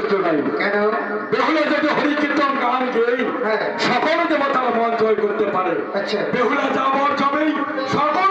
যথেষ্ট নাই। কেন? বেহুলা যদি হরিকীর্তন গান গেয়ে সকল দেবতার মন জয় করতে পারে, আচ্ছা। বেহুলা যাবার যাবেই সকল